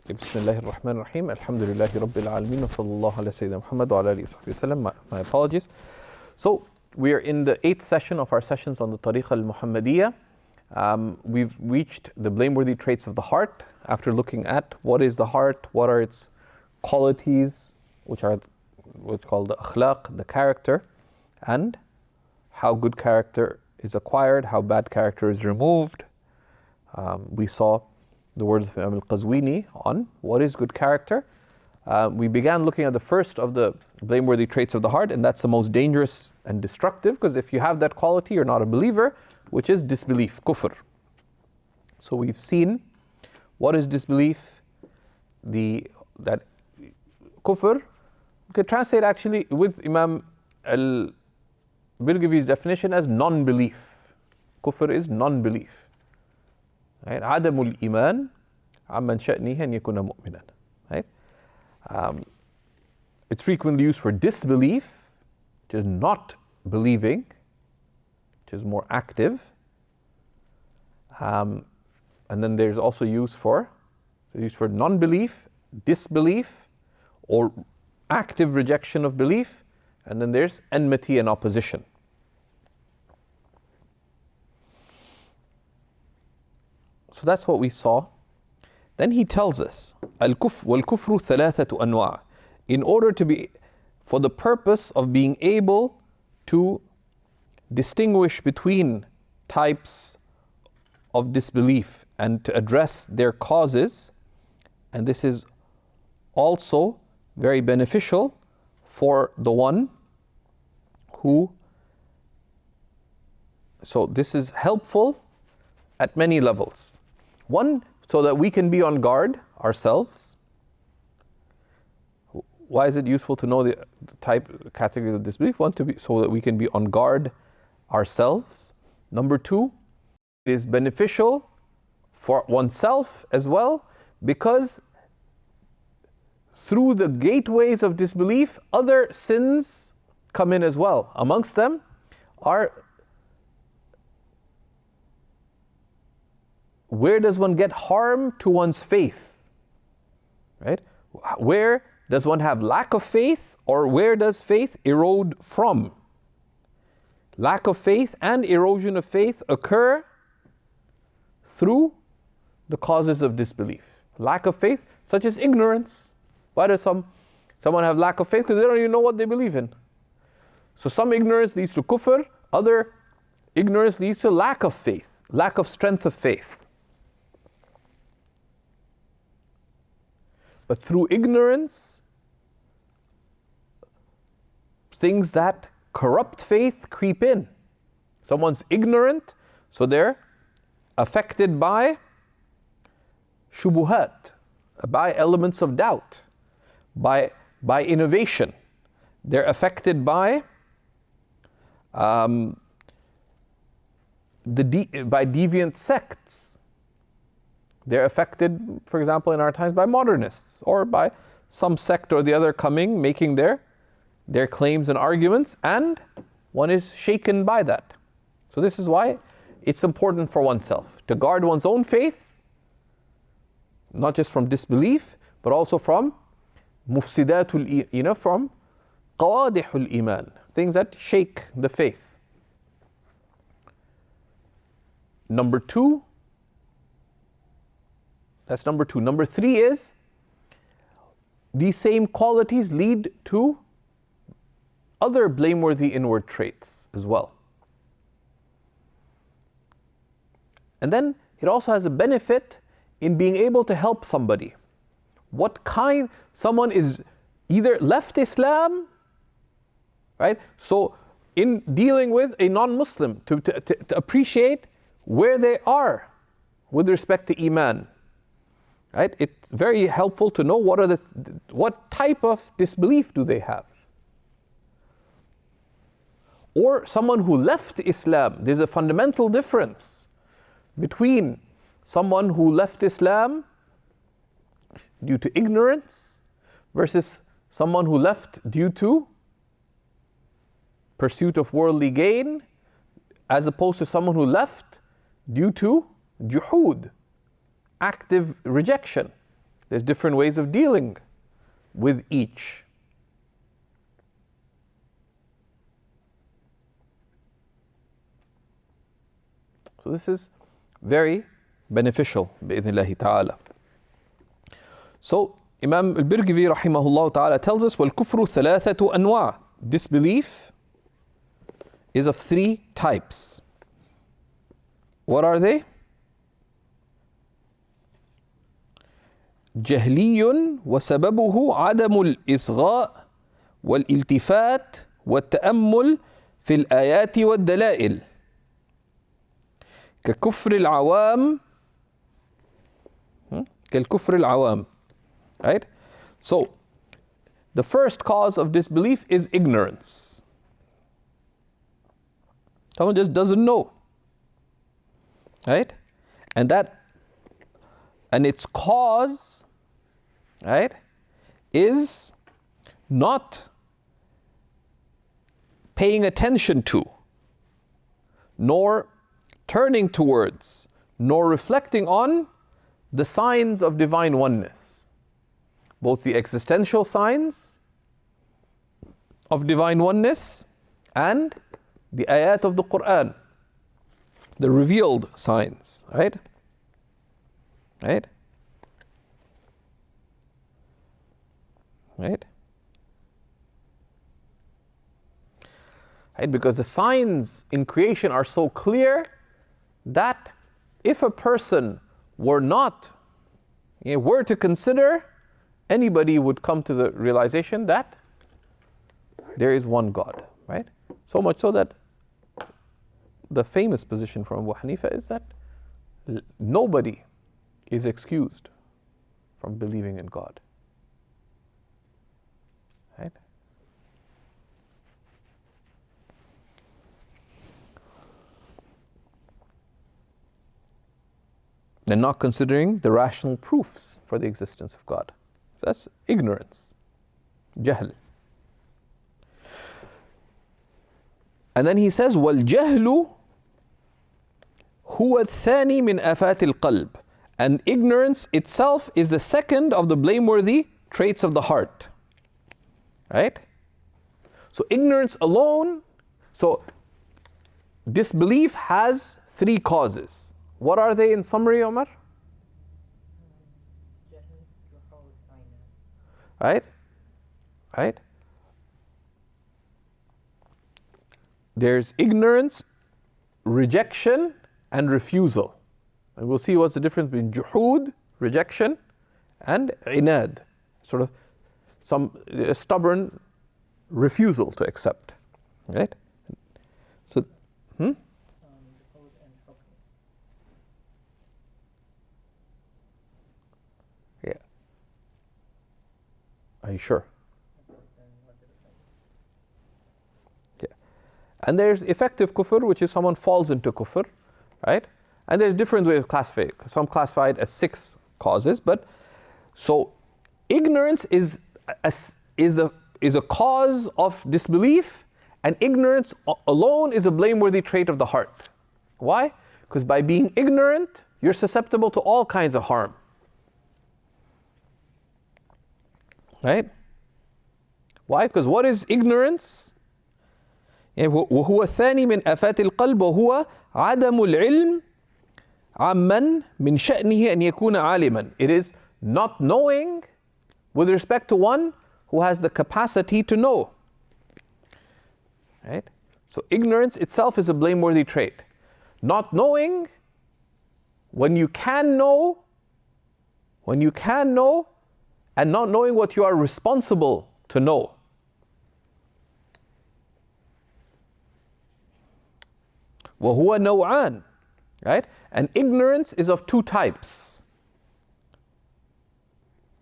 Bismillahir Rahmanir Rahim. Alhamdulillahi Rabbil Alameen. Wa sallallahu ala Sayyidina Muhammad wa ala alihi wa sallam. My apologies. So, we are in the 8th session of our sessions on the Tariqa al-Muhammadiyya. We've reached the blameworthy traits of the heart after looking at what is the heart, what are its qualities, which are what's called the akhlaq, the character, and how good character is acquired, how bad character is removed. We saw the words of Imam al-Qazwini on what is good character. We began looking at the first of the blameworthy traits of the heart, and that's the most dangerous and destructive, because if you have that quality, you're not a believer, which is disbelief, kufr. So we've seen what is disbelief, that kufr, we could translate actually with Imam al-Birgivi's definition as non-belief. Kufr is non-belief. Right? عدم الإيمان عمن شأنه أن يكون مؤمنا. Right? It's frequently used for disbelief, which is not believing, which is more active. And then there's also used for non-belief, disbelief, or active rejection of belief. And then there's enmity and opposition. So that's what we saw. Then he tells us, وَالْكُفْرُ ثَلَاثَةُ أَنْوَاعٍ. In order to be, for the purpose of being able to distinguish between types of disbelief and to address their causes, and this is also very beneficial for the one who, so this is helpful at many levels. One, so that we can be on guard ourselves. Why is it useful to know the category of disbelief? One, so that we can be on guard ourselves. Number two, it is beneficial for oneself as well, because through the gateways of disbelief, other sins come in as well. Amongst them are, where does one get harm to one's faith? Right? Where does one have lack of faith, or where does faith erode from? Lack of faith and erosion of faith occur through the causes of disbelief. Lack of faith, such as ignorance. Why does someone have lack of faith? Because they don't even know what they believe in. So some ignorance leads to kufr, other ignorance leads to lack of faith, lack of strength of faith. But through ignorance, things that corrupt faith creep in. Someone's ignorant, so they're affected by shubuhat, by elements of doubt, by innovation. They're affected by by deviant sects. They're affected, for example, in our times by modernists, or by some sect or the other coming, making their claims and arguments, and one is shaken by that. So this is why it's important for oneself to guard one's own faith, not just from disbelief, but also from mufsidatul, from qawadihul iman, things that shake the faith. Number two, that's number two. Number three is, these same qualities lead to other blameworthy inward traits as well. And then it also has a benefit in being able to help somebody. Someone is either left Islam, right? So in dealing with a non-Muslim, to appreciate where they are with respect to Iman. Right? It's very helpful to know what type of disbelief do they have. Or someone who left Islam. There's a fundamental difference between someone who left Islam due to ignorance versus someone who left due to pursuit of worldly gain, as opposed to someone who left due to juhud, active rejection. There's different ways of dealing with each. So this is very beneficial, bi'idhnillahi ta'ala. So Imam al-Birgivi rahimahullah ta'ala tells us, وَالْكُفْرُ ثَلَاثَةُ أَنْوَاعٍ. Disbelief is of three types. What are they? جهلي وسببه عدم الإصغاء والالتفات والتأمل في الآيات والدلائل ككفر العوام كالكفر العوام. Right? So the first cause of disbelief is ignorance. Someone just doesn't know. Right? And its cause, right, is not paying attention to, nor turning towards, nor reflecting on the signs of divine oneness. Both the existential signs of divine oneness and the ayat of the Quran, the revealed signs, right? Right? Right? Right? Because the signs in creation are so clear that if a person were to consider, anybody would come to the realization that there is one God, right? So much so that the famous position from Abu Hanifa is that nobody is excused from believing in God. Right? And not considering the rational proofs for the existence of God. That's ignorance, jahl. And then he says, وَالْجَهْلُ هُوَ الثَّانِي مِنْ آفَاتِ الْقَلْبِ. And ignorance itself is the second of the blameworthy traits of the heart. Right? So ignorance alone, so disbelief has three causes. What are they in summary, Omar? Right? Right? There's ignorance, rejection, and refusal. And we'll see what's the difference between juhud, rejection, and inad, sort of some stubborn refusal to accept. Right? So, Yeah. Are you sure? Yeah. And there's effective kufr, which is someone falls into kufr, right? And there's different ways of classifying. Some classify it as 6 causes, but so ignorance is a cause of disbelief, and ignorance alone is a blameworthy trait of the heart. Why? Because by being ignorant, you're susceptible to all kinds of harm. Right? Why? Because what is ignorance? وهو الثاني من آفات القلب وهو عدم العلم عمن من شأنه أن يكون عالما. It is not knowing with respect to one who has the capacity to know. Right? So ignorance itself is a blameworthy trait. Not knowing when you can know, and not knowing what you are responsible to know. وَهُوَ نَوْعَانِ. Right? And ignorance is of 2 types.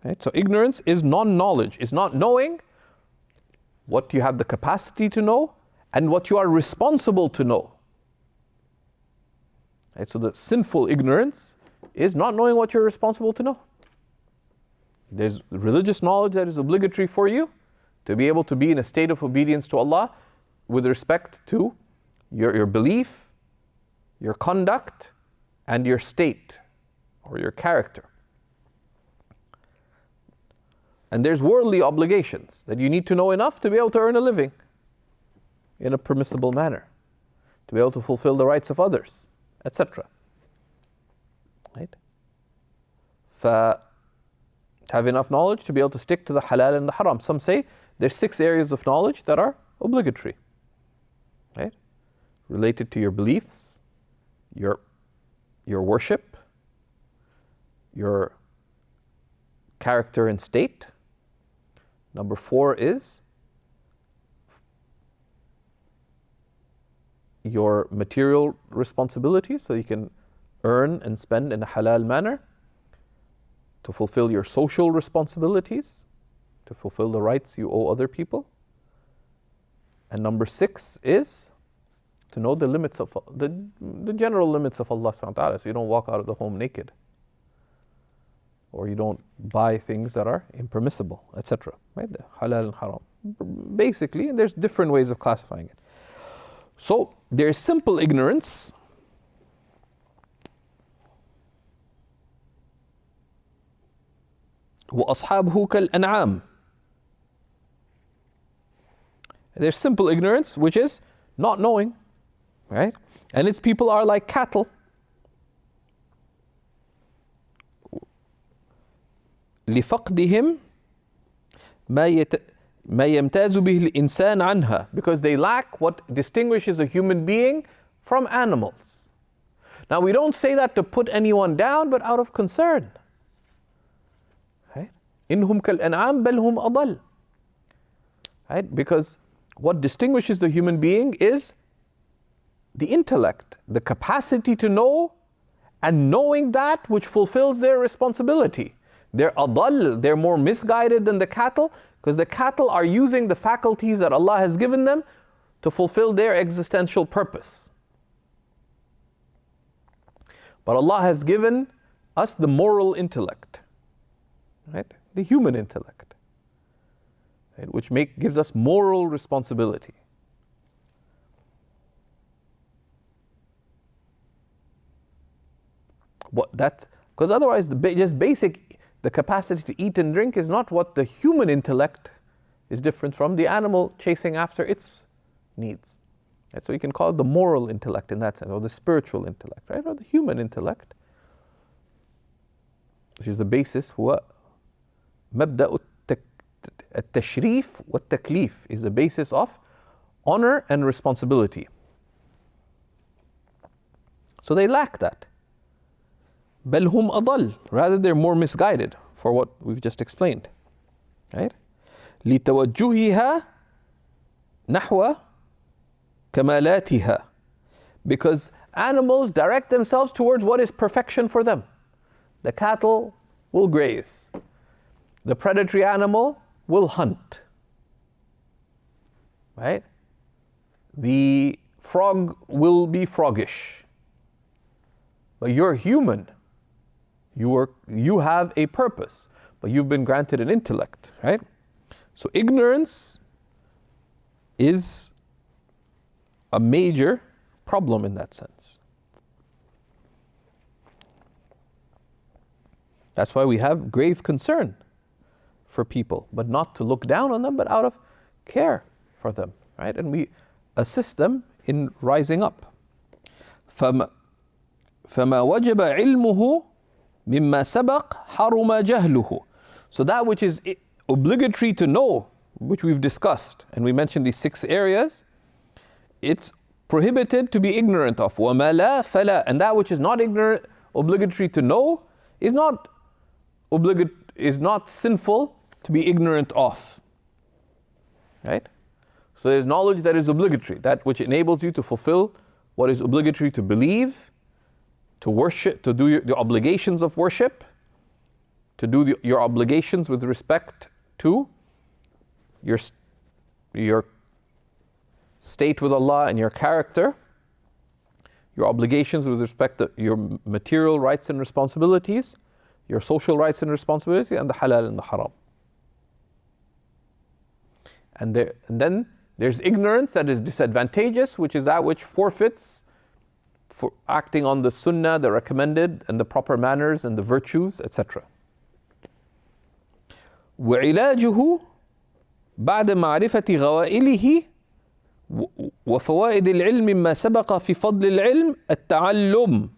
Right? So ignorance is non-knowledge, is not knowing what you have the capacity to know and what you are responsible to know. Right? So the sinful ignorance is not knowing what you're responsible to know. There's religious knowledge that is obligatory for you to be able to be in a state of obedience to Allah with respect to your belief, your conduct, and your state or your character. And there's worldly obligations that you need to know enough to be able to earn a living in a permissible manner, to be able to fulfill the rights of others, etc. Right? Have enough knowledge to be able to stick to the halal and the haram. Some say there's 6 areas of knowledge that are obligatory, right? Related to your beliefs, your worship, your character and state. Number 4 is your material responsibilities, so you can earn and spend in a halal manner, to fulfill your social responsibilities, to fulfill the rights you owe other people. And number 6 is to know the limits of the general limits of Allah subhanahu wa ta'ala, so you don't walk out of the home naked, or you don't buy things that are impermissible, etc. Right? The halal and haram. Basically, there's different ways of classifying it. So there's simple ignorance, وَأَصْحَابُهُ كَالْأَنْعَامِ. There's simple ignorance, which is not knowing, right? And its people are like cattle. لِفَقْدِهِمْ مَا يَمْتَازُ بِهِ الْإِنسَانِ عَنْهَا, because they lack what distinguishes a human being from animals. Now, we don't say that to put anyone down, but out of concern. Right? إِنْهُمْ كَالْأَنْعَامِ بَلْ هُمْ أَضَلُّ. Right? Because what distinguishes the human being is the intellect, the capacity to know, and knowing that which fulfills their responsibility. They're adal, they're more misguided than the cattle, because the cattle are using the faculties that Allah has given them to fulfill their existential purpose. But Allah has given us the moral intellect, right? The human intellect, right? Which gives us moral responsibility. Because otherwise, just basic, the capacity to eat and drink is not what the human intellect is different from the animal chasing after its needs. Right? So you can call it the moral intellect in that sense, or the spiritual intellect, right? Or the human intellect, which is the basis. مبدأ التشريف والتكليف is the basis of honor and responsibility. So they lack that. بل هم أضل, rather they're more misguided for what we've just explained, right? لتوجهها نحو كمالاتها, because animals direct themselves towards what is perfection for them. The cattle will graze. The predatory animal will hunt, right? The frog will be froggish. But you're human. You have a purpose, but you've been granted an intellect, right? So ignorance is a major problem in that sense. That's why we have grave concern for people, but not to look down on them, but out of care for them, right? And we assist them in rising up. فما وجب علمه مما سبق حرم جهله. So that which is obligatory to know, which we've discussed, and we mentioned these 6 areas, it's prohibited to be ignorant of. وما لا فلا, and that which is not obligatory to know is not sinful to be ignorant of, right? So there's knowledge that is obligatory, that which enables you to fulfill what is obligatory to believe, to worship, to do the obligations of worship, to do your obligations with respect to your state with Allah and your character, your obligations with respect to your material rights and responsibilities, your social rights and responsibilities, and the halal and the haram. And then there's ignorance that is disadvantageous, which is that which forfeits for acting on the sunnah, the recommended, and the proper manners and the virtues, etc. وعلاجه بعد معرفة غوائله وفوائد العلم ما سبق في فضل العلم التعلم.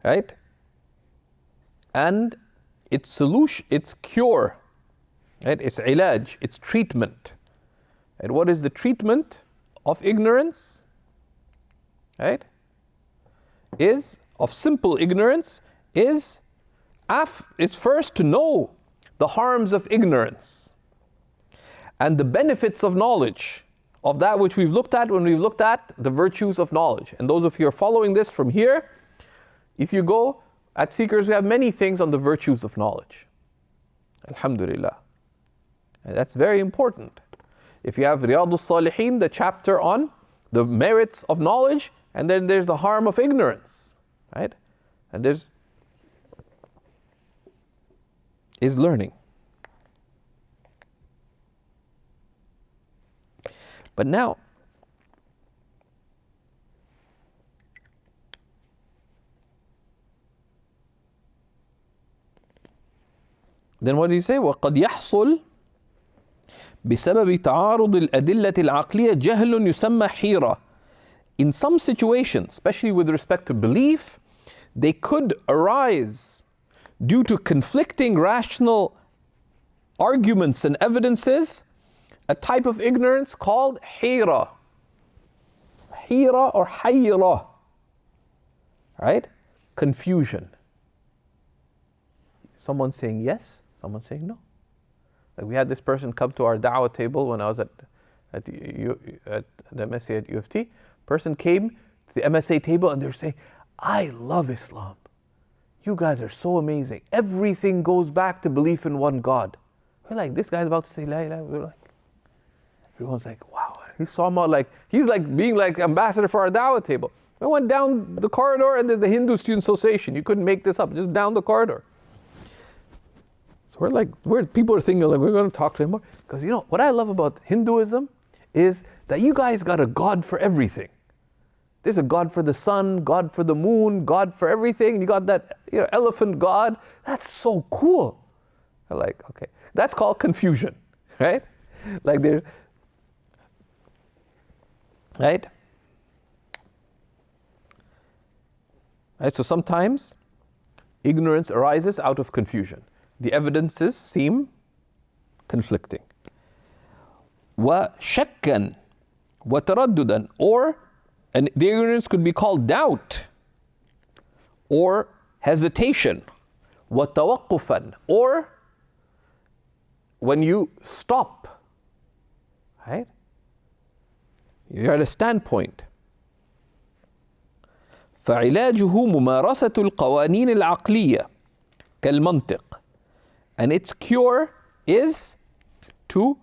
Right? And its solution, its cure, right? Its علاج, its treatment. And what is the treatment of ignorance? Right? Is of simple ignorance is it's first to know the harms of ignorance and the benefits of knowledge, of that which we've looked at when we've looked at the virtues of knowledge. And those of you who are following this from here, if you go at Seekers, we have many things on the virtues of knowledge. Alhamdulillah. And that's very important. If you have Riyadus Salihin, the chapter on the merits of knowledge, and then there's the harm of ignorance, right? And there's is learning. But now, then what do you say? وَقَدْ يَحْصُلْ بسبب تعارض الأدلة العقلية جهل يسمى حيرة. In some situations, especially with respect to belief, they could arise due to conflicting rational arguments and evidences, a type of ignorance called hira. Hira or hayra, right? Confusion. Someone saying yes, someone saying no. Like we had this person come to our da'wah table when I was at the MSA at UFT. Person came to the MSA table and they were saying, I love Islam. You guys are so amazing. Everything goes back to belief in one God. We're like, this guy's about to say La ilaha. We're like, everyone's like, wow. He saw him like, he's like being like ambassador for our da'wah table. We went down the corridor and there's the Hindu Student Association. You couldn't make this up, just down the corridor. So we're like, people are thinking like, we're going to talk to him more. Because you know, what I love about Hinduism is that you guys got a God for everything. There's a God for the sun, God for the moon, God for everything. And you got that elephant God. That's so cool. I'm like, okay. That's called confusion, right? Like there's, right? Right, so sometimes ignorance arises out of confusion. The evidences seem conflicting. وَشَكًّا وَتَرَدُّدًا, and the ignorance could be called doubt or hesitation. وَتَوَقُّفًا, or when you stop, right? You're at a standpoint. فعلاجه ممارسة القوانين العقلية كالمنطق. And its cure is to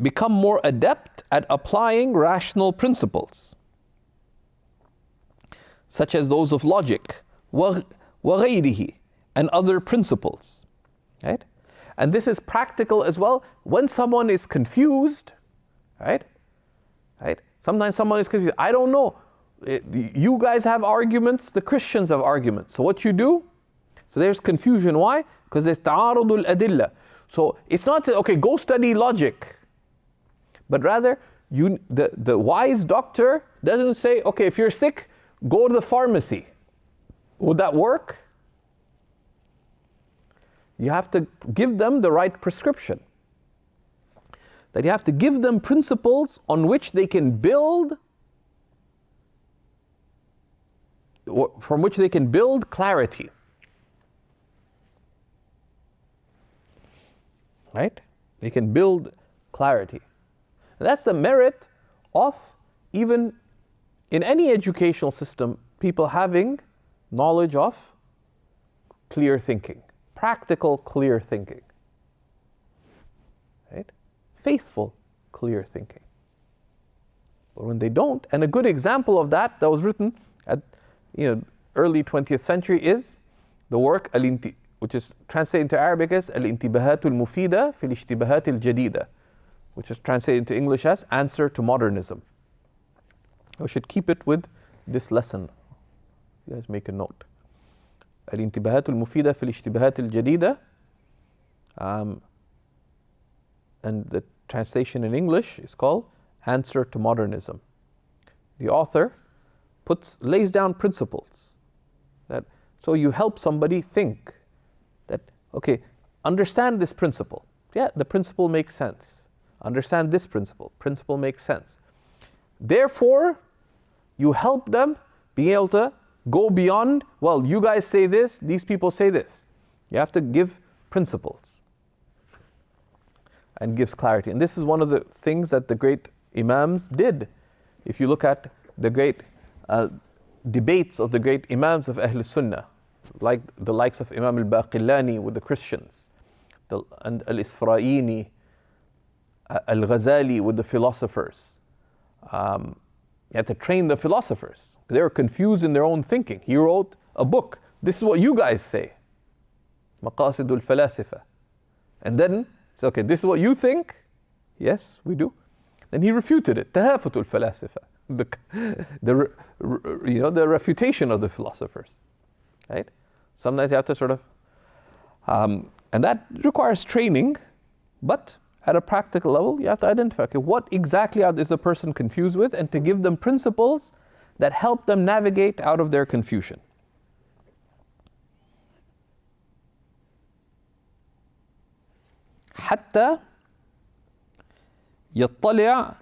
become more adept at applying rational principles, such as those of logic, وغيره, and other principles, right? And this is practical as well. When someone is confused, right? Sometimes someone is confused. I don't know. You guys have arguments, the Christians have arguments. So what you do? So there's confusion. Why? Because there's ta'arudul adilla. So it's not that, okay, go study logic. But rather, the wise doctor doesn't say, okay, if you're sick, go to the pharmacy. Would that work? You have to give them the right prescription. That you have to give them principles on which they can build, from which they can build clarity. Right? They can build clarity. And that's the merit of, even in any educational system, people having knowledge of clear thinking. Practical, clear thinking. Right? Faithful, clear thinking. But when they don't, and a good example of that was written at early 20th century is the work which is translated into Arabic as Al-Intibahat al-Mufida fi al-Ishtibahat al-Jadida, which is translated into English as Answer to Modernism. We should keep it with this lesson. You guys make a note. الانتباهات المفيدة في الاشتباهات الجديدة. And the translation in English is called Answer to Modernism. The author lays down principles that, so you help somebody think that, okay, understand this principle. Yeah, the principle makes sense. Understand this principle makes sense. Therefore, you help them be able to go beyond, well, you guys say this, these people say this. You have to give principles and gives clarity. And this is one of the things that the great Imams did. If you look at the great debates of the great Imams of Ahl Sunnah, like the likes of Imam al-Baqillani with the Christians, and al-Isfraini, al-Ghazali with the philosophers. You had to train the philosophers. They were confused in their own thinking. He wrote a book. This is what you guys say. Maqasidul Falasifa. And then, so okay, this is what you think? Yes, we do. Then he refuted it. Tahafutul Falasifa. The refutation of the philosophers. Right? Sometimes you have to sort of, and that requires training, but at a practical level, you have to identify, okay, what exactly is the person confused with, and to give them principles that help them navigate out of their confusion. حتى يطلع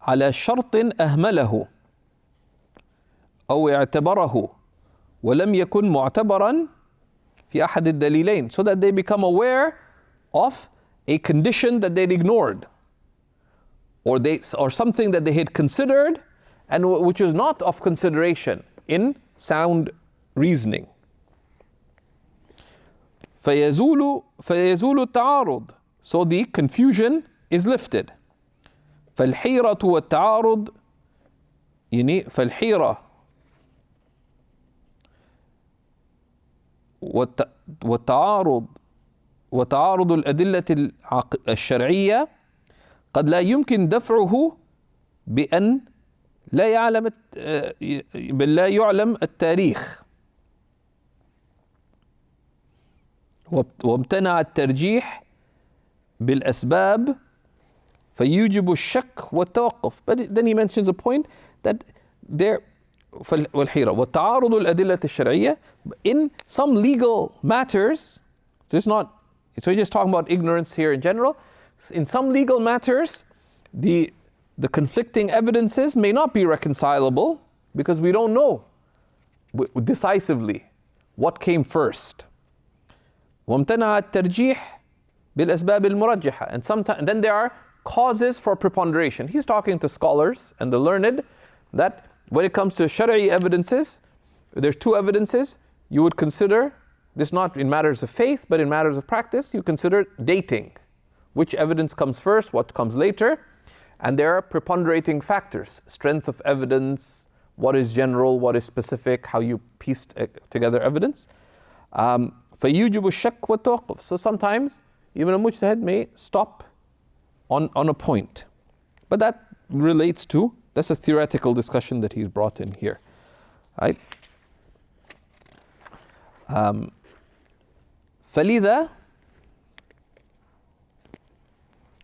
على شرط أهمله أو اعتبره ولم يكن معتبرا في أحد الدليلين, so that they become aware of a condition that they'd ignored, or something that they had considered and which was not of consideration in sound reasoning. فيزول التعارض, so the confusion is lifted. فالحيرة والتعارض, يعني فالحيرة وتعارض الأدلة الشرعية قد لا يمكن دفعه بأن لا يعلم التاريخ، وامتنع الترجيح بالأسباب فيوجب الشك والتوقف. But then he mentions a point that there والحيرة والتعارض الأدلة الشرعية, in some legal matters, so we're just talking about ignorance here in general. In some legal matters, the conflicting evidences may not be reconcilable because we don't know decisively what came first. وامتنع الترجيح بالأسباب المرجحة, and then there are causes for preponderation. He's talking to scholars and the learned that when it comes to Shari'i evidences, there's two evidences. You would consider this not in matters of faith, but in matters of practice, you consider dating. Which evidence comes first, what comes later? And there are preponderating factors. Strength of evidence, what is general, what is specific, how you piece together evidence. فَيُوجِبُ الشَّكْ وَالتَّوَقُّفِ. So sometimes, even a mujtahid may stop on a point. But that relates to, that's a theoretical discussion that he's brought in here. Right? فَلِذَا,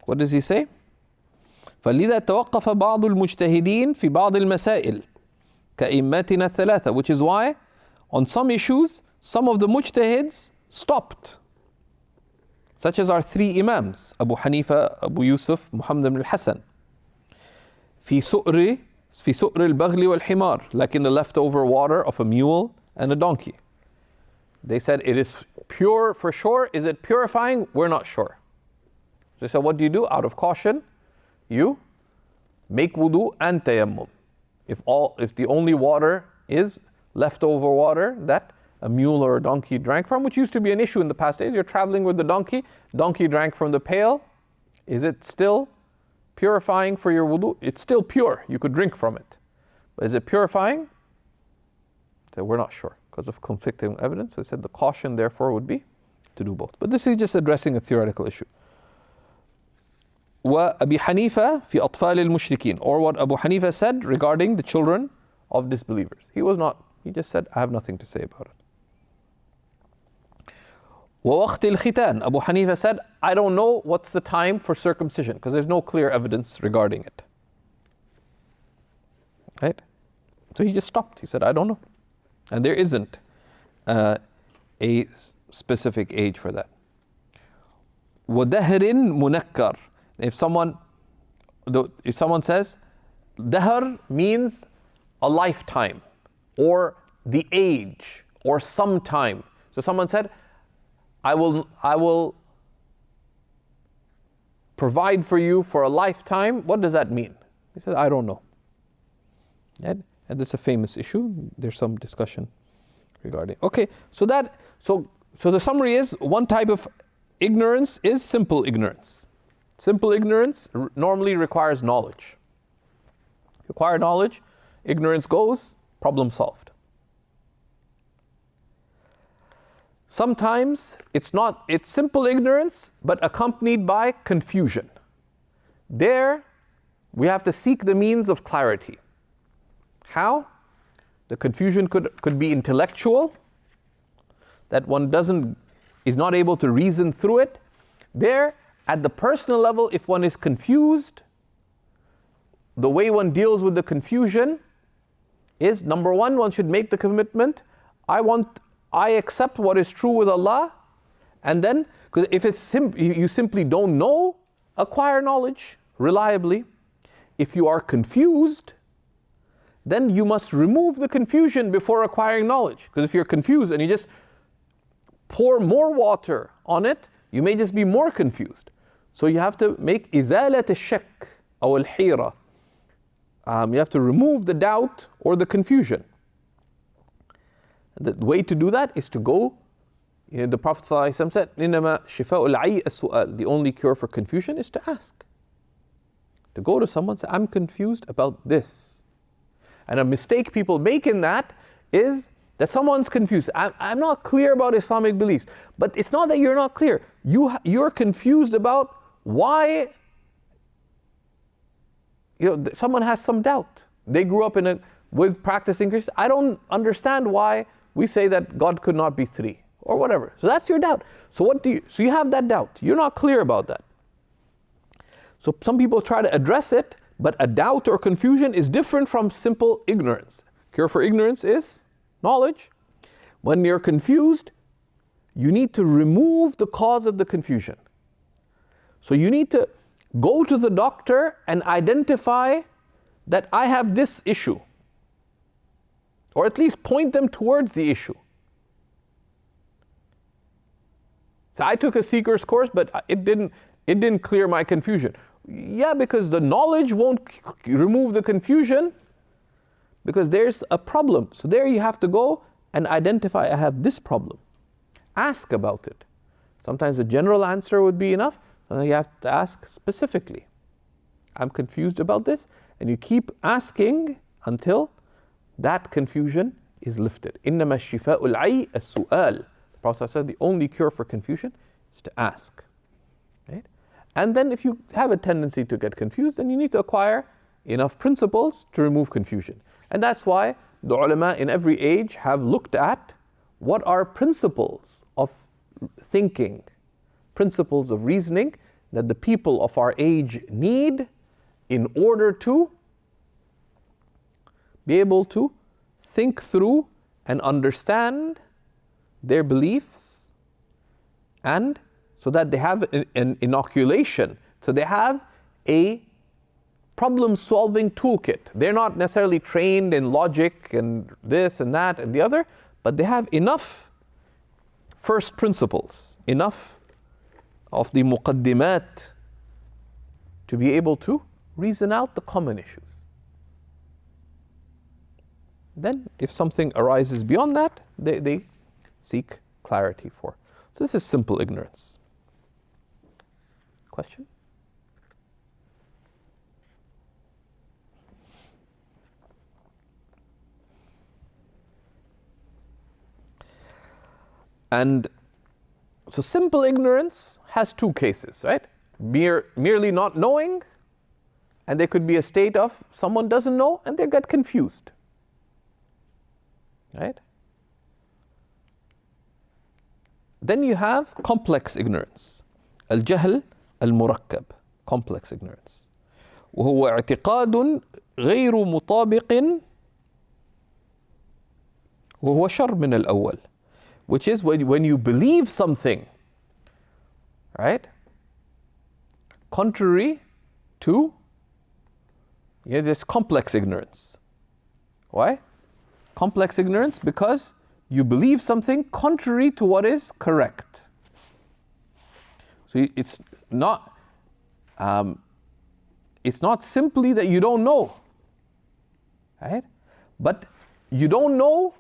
what does he say? فَلِذَا توقف بعض المجتهدين في بعض المسائل كأئمتنا الثلاثة, which is why on some issues some of the mujtahids stopped, such as our three Imams, Abu Hanifa, Abu Yusuf, Muhammad ibn al-Hasan. في سؤر البغل والحمار, like in the leftover water of a mule and a donkey. They said it is pure for sure. Is it purifying? We're not sure. So they said, what do you do? Out of caution, you make wudu and tayammum. If the only water is leftover water that a mule or a donkey drank from, which used to be an issue in the past days. You're traveling with the donkey drank from the pail. Is it still purifying for your wudu? It's still pure. You could drink from it. But is it purifying? So we're not sure because of conflicting evidence. So they said the caution therefore would be to do both. But this is just addressing a theoretical issue. وأبي حنيفة في أطفال المشركين, or what Abu Hanifa said regarding the children of disbelievers. He just said, I have nothing to say about it. وَوَقْتِ الْخِتَانِ. Abu Hanifa said, I don't know what's the time for circumcision, because there's no clear evidence regarding it. Right? So he just stopped. He said, I don't know. And there isn't a specific age for that. وَدَهْرٍ مُنَكَّرٍ. If someone says, dahr means a lifetime, or the age, or some time. So someone said, I will provide for you for a lifetime. What does that mean? He said, I don't know. And this is a famous issue. There's some discussion regarding. Okay, so the summary is, one type of ignorance is simple ignorance. Simple ignorance normally requires knowledge. Require knowledge, ignorance goes, problem solved. Sometimes it's simple ignorance, but accompanied by confusion. There, we have to seek the means of clarity. How? The confusion could be intellectual, that one is not able to reason through it. There, at the personal level, if one is confused, the way one deals with the confusion is, number one, one should make the commitment, I accept what is true with Allah, and then, because if you simply don't know, acquire knowledge reliably. If you are confused, then you must remove the confusion before acquiring knowledge. Because if you're confused and you just pour more water on it, you may just be more confused. So you have to make izalat al-shak or al-hira. You have to remove the doubt or the confusion. The way to do that is to go, the Prophet ﷺ said, إِنَّمَا شِفَاءُ الْعَيِّ السُّؤَالِ. The only cure for confusion is to ask. To go to someone and say, I'm confused about this. And a mistake people make in that is that someone's confused. I'm not clear about Islamic beliefs. But it's not that you're not clear. You're confused about why someone has some doubt. They grew up with practicing Christian. I don't understand why we say that God could not be three, or whatever. So that's your doubt. So you have that doubt. You're not clear about that. So some people try to address it, but a doubt or confusion is different from simple ignorance. Cure for ignorance is knowledge. When you're confused, you need to remove the cause of the confusion. So you need to go to the doctor and identify that I have this issue, or at least point them towards the issue. So I took a Seekers course, but it didn't clear my confusion. Yeah, because the knowledge won't remove the confusion, because there's a problem. So there you have to go and identify, I have this problem. Ask about it. Sometimes a general answer would be enough, and you have to ask specifically. I'm confused about this, and you keep asking until that confusion is lifted. إِنَّمَا الشِّفَاءُ الْعَيِّ السُّؤَالِ. The Prophet said the only cure for confusion is to ask. Right? And then if you have a tendency to get confused, then you need to acquire enough principles to remove confusion. And that's why the ulama in every age have looked at what are principles of thinking, principles of reasoning that the people of our age need in order to be able to think through and understand their beliefs, and so that they have an inoculation, so they have a problem-solving toolkit. They're not necessarily trained in logic and this and that and the other, but they have enough first principles, enough of the muqaddimat to be able to reason out the common issues. Then, if something arises beyond that, they seek clarity for. So this is simple ignorance. Question? And so simple ignorance has two cases, right? Merely not knowing, and there could be a state of someone doesn't know and they get confused. Right? then you have complex ignorance. الجهل المركب, complex ignorance. وهو اعتقاد غير مطابق وهو شر من الأول, which is when you believe something, right, contrary to this complex ignorance. Why? Complex ignorance because you believe something contrary to what is correct. So it's not simply that you don't know, right? But you don't know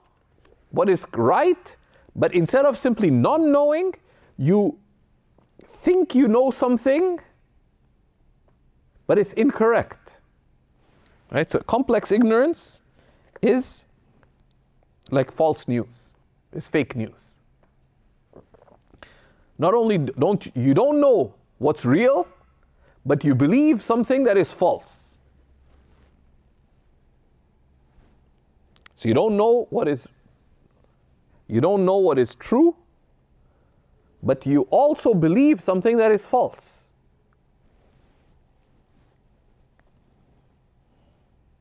what is right, but instead of simply not knowing, you think you know something, but it's incorrect. Right? So complex ignorance is like false news. It's fake news. Not only you don't know what's real, but you believe something that is false. So you don't know what is true, but you also believe something that is false.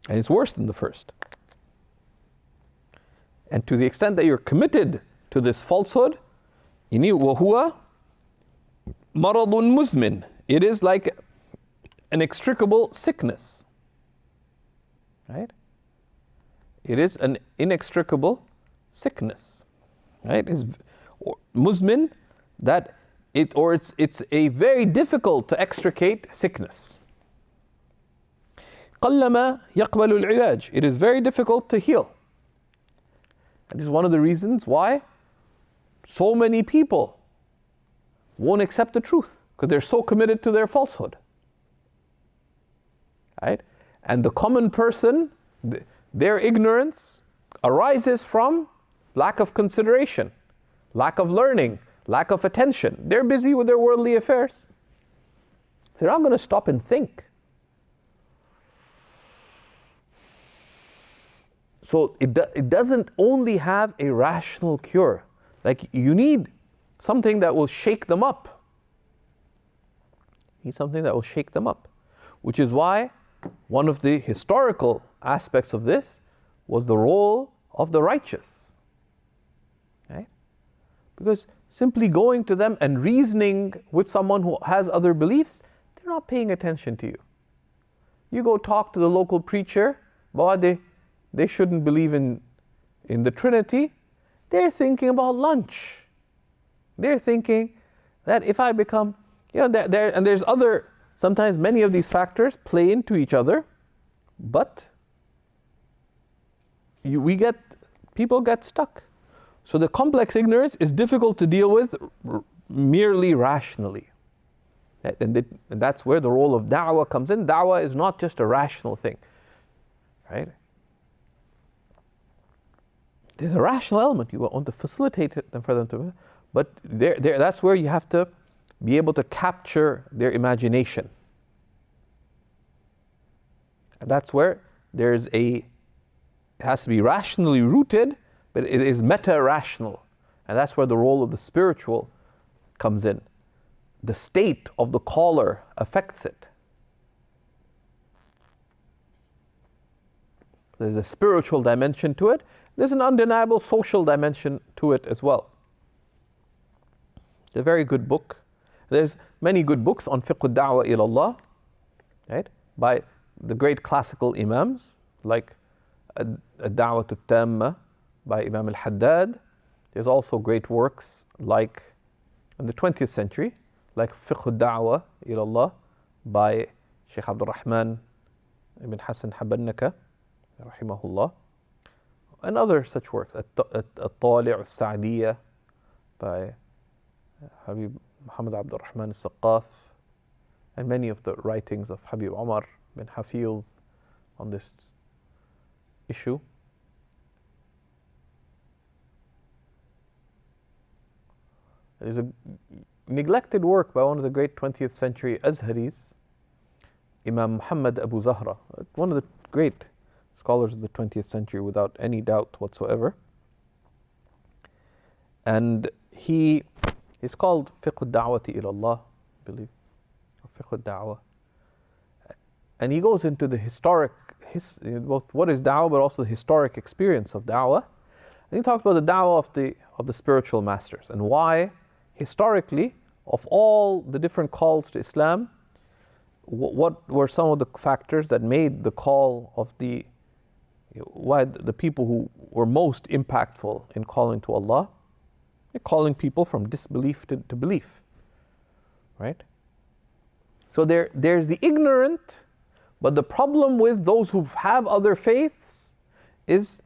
And it's worse than the first. And to the extent that you're committed to this falsehood, وَهُوَ مَرَضٌ مُزْمِنٌ, it is like an inextricable sickness. Right? It is an inextricable sickness. Right? It's muzmin, that it's a very difficult to extricate sickness. قَلَّمَا يَقْبَلُ الْعِلَاجِ, it is very difficult to heal. And this is one of the reasons why so many people won't accept the truth, because they're so committed to their falsehood. Right? And the common person, their ignorance arises from lack of consideration, lack of learning, lack of attention. They're busy with their worldly affairs. They're not going to stop and think. So it doesn't only have a rational cure. Like, you need something that will shake them up. You need something that will shake them up. Which is why one of the historical aspects of this was the role of the righteous. Right? Because simply going to them and reasoning with someone who has other beliefs, they're not paying attention to you. You go talk to the local preacher, but they shouldn't believe in the Trinity. They're thinking about lunch. They're thinking that if I become, and there's other, sometimes many of these factors play into each other, but people get stuck. So the complex ignorance is difficult to deal with merely rationally. And that's where the role of da'wah comes in. Da'wah is not just a rational thing, right? There's a rational element. You want to facilitate it for them to, but that's where you have to be able to capture their imagination. And that's where it has to be rationally rooted, but it is meta-rational. And that's where the role of the spiritual comes in. The state of the caller affects it. There's a spiritual dimension to it. There's an undeniable social dimension to it as well. It's a very good book. There's many good books on fiqh al-da'wah ila Allah, right? By the great classical imams, like al-da'wah al-tamma by Imam al-Haddad. There's also great works like in the 20th century, like fiqh al-da'wah ila Allah by Shaykh Abdul Rahman ibn Hassan Habannaka, rahimahullah. And other such works, al-Tali' al-Sa'diyya by Habib Muhammad Abdul Rahman al-Saqaf, and many of the writings of Habib Umar bin Hafiz on this issue. There's a neglected work by one of the great 20th century Azharis, Imam Muhammad Abu Zahra, one of the great scholars of the 20th century without any doubt whatsoever. And he It's called fiqh al-da'wati ila Allah, I believe, or fiqh al-da'wah. And he goes into the historic, both what is da'wah, but also the historic experience of da'wah. And he talks about the da'wah of the spiritual masters, and why, historically, of all the different calls to Islam, what were some of the factors that made the call of why the people who were most impactful in calling to Allah, calling people from disbelief to belief, right? So there's the ignorant, but the problem with those who have other faiths is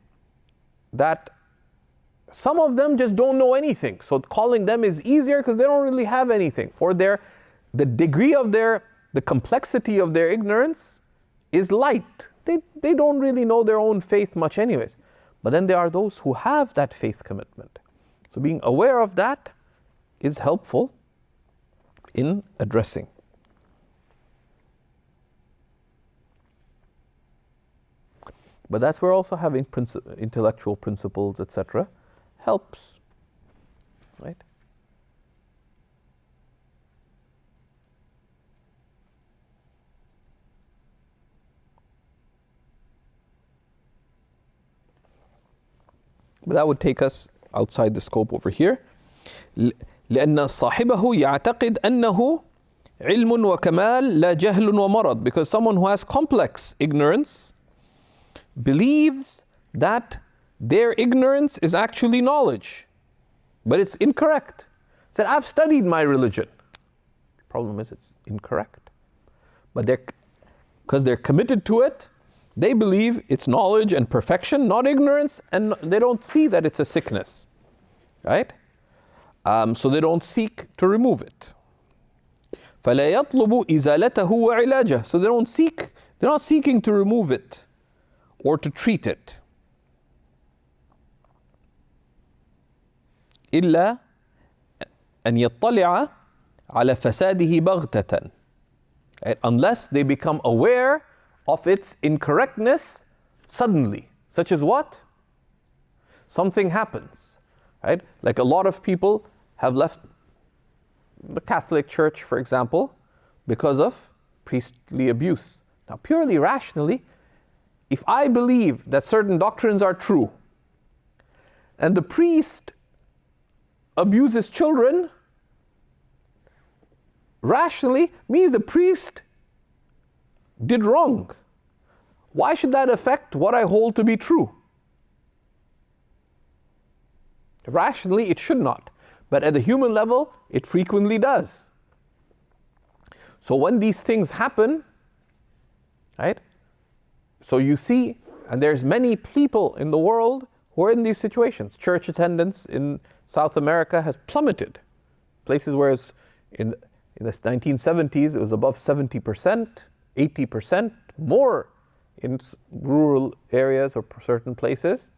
that some of them just don't know anything. So calling them is easier because they don't really have anything, or the degree of the complexity of their ignorance is light. They don't really know their own faith much anyways. But then there are those who have that faith commitment. So being aware of that is helpful in addressing. But that's where also having intellectual principles, etc., helps, right? But that would take us outside the scope over here. لأن صاحبه يعتقد أنه علم وكمال لا جهل ومرض. Because someone who has complex ignorance believes that their ignorance is actually knowledge, but it's incorrect. Said, I've studied my religion. The problem is it's incorrect. But because they're committed to it, they believe it's knowledge and perfection, not ignorance, and they don't see that it's a sickness, right? So they don't seek to remove it. فَلَا يَطْلُبُ إِزَالَتَهُ وَعِلَاجَهُ. So they're not seeking to remove it or to treat it. إِلَّا أَنْ يَطَّلِعَ عَلَى فَسَادِهِ بَغْتَةً. Unless they become aware of its incorrectness suddenly. Such as what? Something happens, right? Like a lot of people have left the Catholic Church, for example, because of priestly abuse. Now, purely rationally, if I believe that certain doctrines are true, and the priest abuses children, rationally means the priest did wrong. Why should that affect what I hold to be true? Rationally, it should not. But at the human level, it frequently does. So when these things happen, right? So you see, and there's many people in the world who are in these situations. Church attendance in South America has plummeted. Places where it's in the 1970s, it was above 70%, 80%, more in rural areas or certain places.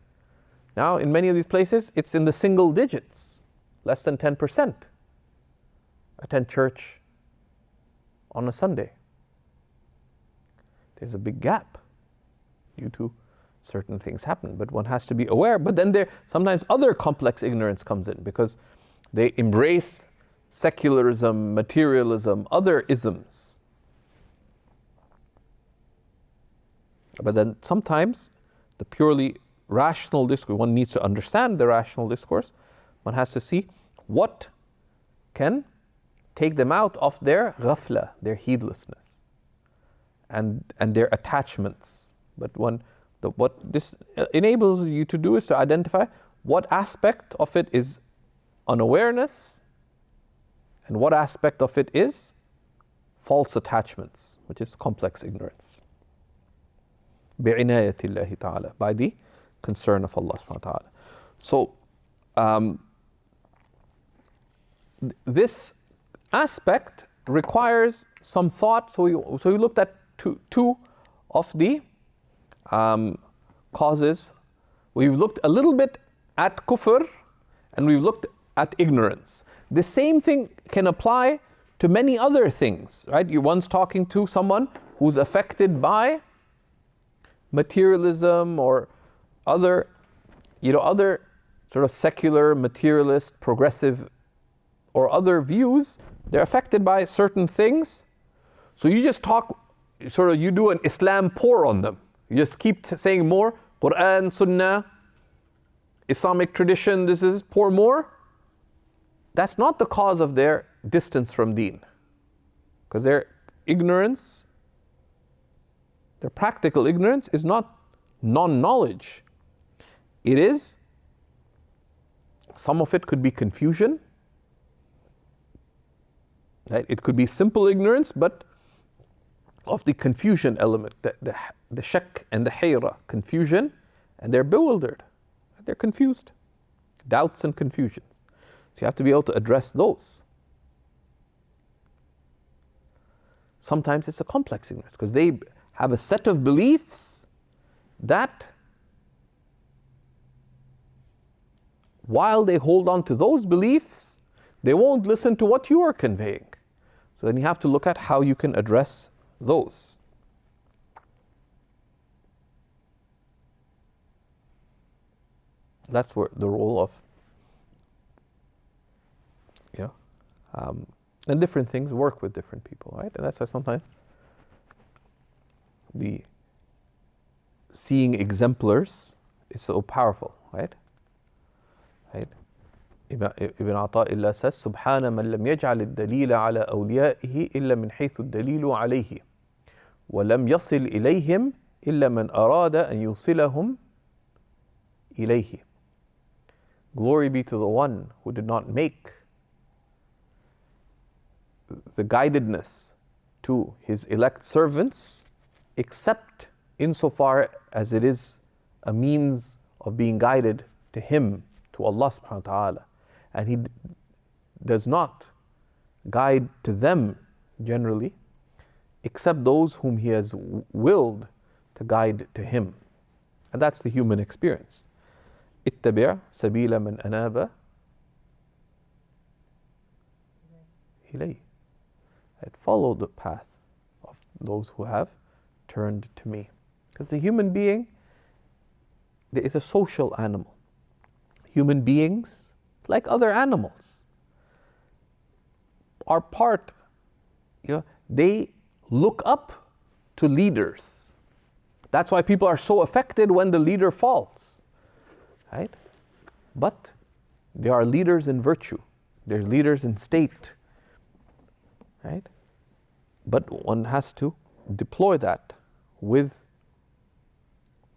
Now, in many of these places, it's in the single digits, less than 10% attend church on a Sunday. There's a big gap due to certain things happen, but one has to be aware. But then sometimes other complex ignorance comes in because they embrace secularism, materialism, other isms. But then sometimes the purely rational discourse, one needs to understand the rational discourse. One has to see what can take them out of their ghafla, their heedlessness, and their attachments. But what this enables you to do is to identify what aspect of it is unawareness and what aspect of it is false attachments, which is complex ignorance. بِعِنَايَةِ اللَّهِ تَعَالَى, by the concern of Allah subhanahu wa ta'ala. So this aspect requires some thought. So we looked at two of the causes. We've looked a little bit at kufr and we've looked at ignorance. The same thing can apply to many other things, right? You're once talking to someone who's affected by materialism or other sort of secular, materialist, progressive or other views, they're affected by certain things. So you just talk, you do an Islam pour on them. You just keep saying more, Quran, Sunnah, Islamic tradition, this is, pour more. That's not the cause of their distance from deen. Because their ignorance, their practical ignorance is not non-knowledge. It is, some of it could be confusion. Right? It could be simple ignorance, but of the confusion element, the shak and the hayra, confusion, and they're bewildered. They're confused. Doubts and confusions. So you have to be able to address those. Sometimes it's a complex ignorance because they have a set of beliefs that, while they hold on to those beliefs, they won't listen to what you are conveying. So then you have to look at how you can address those. That's where the role of, and different things work with different people, right? And that's why sometimes the seeing exemplars is so powerful, right? Right? Ibn Ata'illah says, Subhana man lam yaj'al ad-dalila ala awliya'ihi illa min haythu ad-dalilu alayhi, wa lam yasil ilayhim illa man arada an yusilahum ilayhi. Glory be to the one who did not make the guidedness to his elect servants except insofar as it is a means of being guided to him, to Allah subhanahu wa ta'ala. And he does not guide to them generally except those whom he has willed to guide to him. And that's the human experience. اتبع سبيل من أناب إليه. Follow the path of those who have turned to me. Because the human being is a social animal. Human beings, like other animals, are part, they look up to leaders. That's why people are so affected when the leader falls. Right? But there are leaders in virtue. There's leaders in state. Right? But one has to deploy that with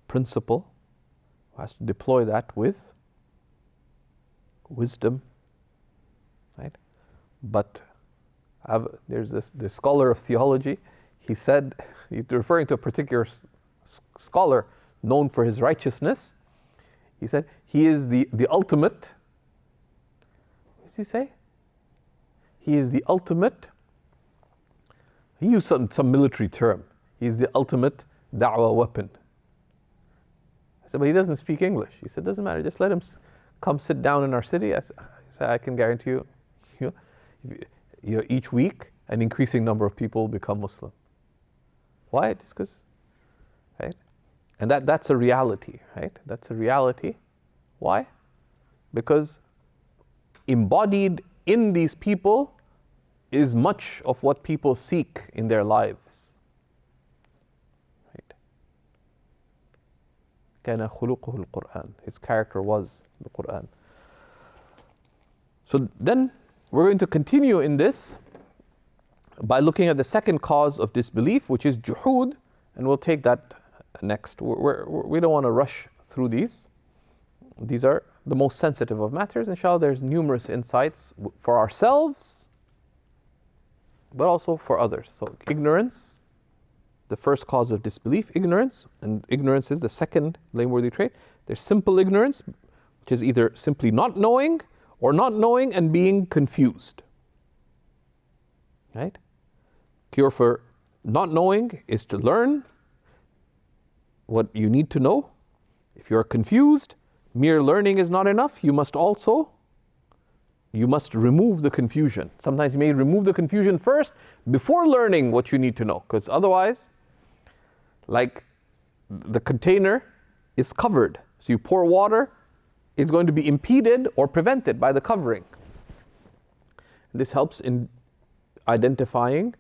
principle, has to deploy that with wisdom. Right? But there's this scholar of theology, he said, he's referring to a particular scholar known for his righteousness. He said, he is the ultimate, what did he say? He is the ultimate, he used some military term. He's the ultimate da'wah weapon. I said, but he doesn't speak English. He said, doesn't matter, just let him come sit down in our city. I said, I can guarantee you, each week an increasing number of people become Muslim. Why? Just because, right? And that's a reality, right? That's a reality. Why? Because embodied in these people is much of what people seek in their lives. Right? كان خلقه القرآن. His character was the Quran. So then we're going to continue in this by looking at the second cause of disbelief, which is juhud, and we'll take that next. We don't want to rush through these. These are the most sensitive of matters. Inshallah, there's numerous insights for ourselves, but also for others. So ignorance, the first cause of disbelief, ignorance, and ignorance is the second blameworthy trait. There's simple ignorance, which is either simply not knowing or not knowing and being confused. Right? Cure for not knowing is to learn what you need to know. If you're confused, mere learning is not enough. You must remove the confusion. Sometimes you may remove the confusion first before learning what you need to know. Because otherwise, like the container is covered. So you pour water, it's going to be impeded or prevented by the covering. This helps in identifying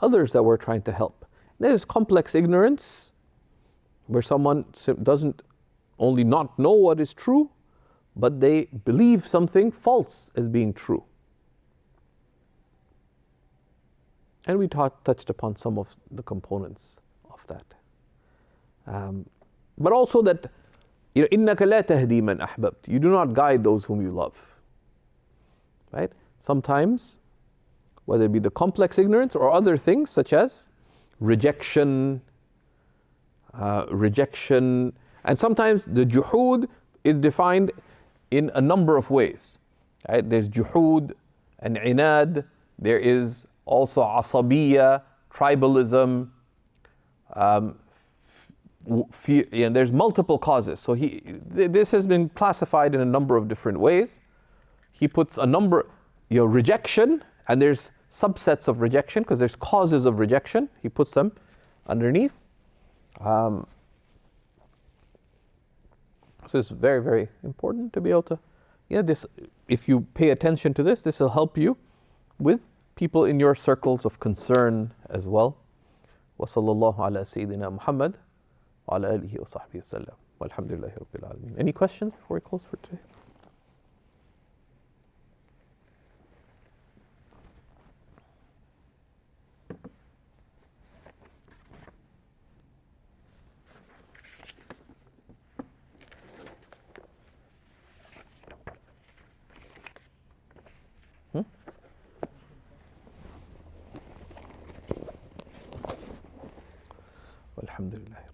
others that we're trying to help. There's complex ignorance, where someone doesn't only not know what is true, but they believe something false as being true. And we touched upon some of the components of that. But also that, إِنَّكَ لَا تَهْدِي مَنْ أَحْبَبْتَ. You do not guide those whom you love. Right? Sometimes, whether it be the complex ignorance or other things such as rejection, and sometimes the juhud is defined in a number of ways. Right? There's juhud and inad. There is also asabiyya, tribalism. And there's multiple causes. So this has been classified in a number of different ways. He puts a number, rejection, and there's subsets of rejection because there's causes of rejection. He puts them underneath. So it's very, very important to be able to, this. If you pay attention to this will help you with people in your circles of concern as well. وصلى الله على سيدنا محمد وعلى آله وصحبه وسلم والحمد لله رب العالمين. Any questions before we close for today? الحمد لله.